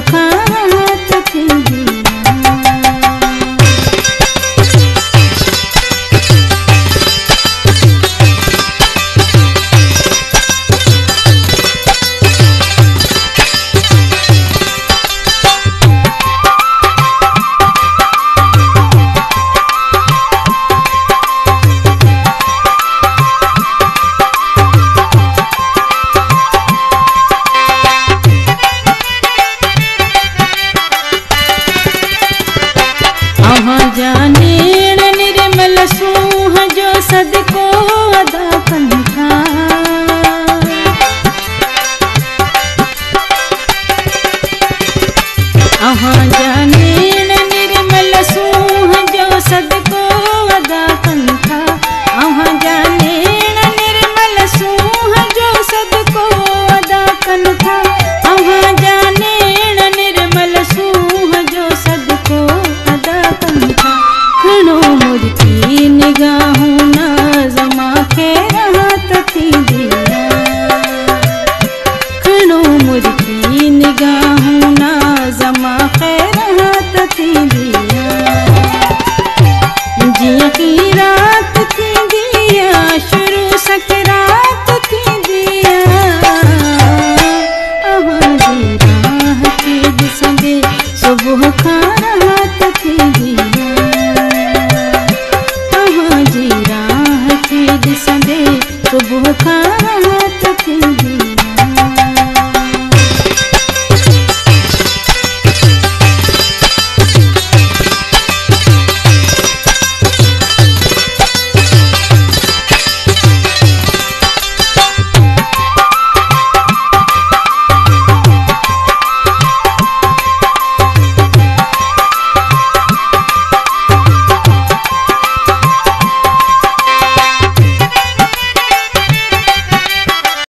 खात थी दिया। जाने निर्मल सूह जो सदको अदा पंथा, अहाँ जाने निर्मल सूह जो सदको अदा पंथा, अहाँ जाने निर्मल सूह जो सदको अदा पंथा, अहाँ जाने निर्मल सूह जो सदको अदा पंथा। खणो मुर्की निगाहों नाज़मा खैरात थी दिया, खणो मुर्की निगाहों नाज़मा खैरात थी दिया। जिया की रात थी दिया, शुरू सकरात थी दिया। आवाज़ी राह की दिसंदे सुबह का रात थी दिया, आवाज़ी राह की दिसंदे सुबह का रात थी दिया।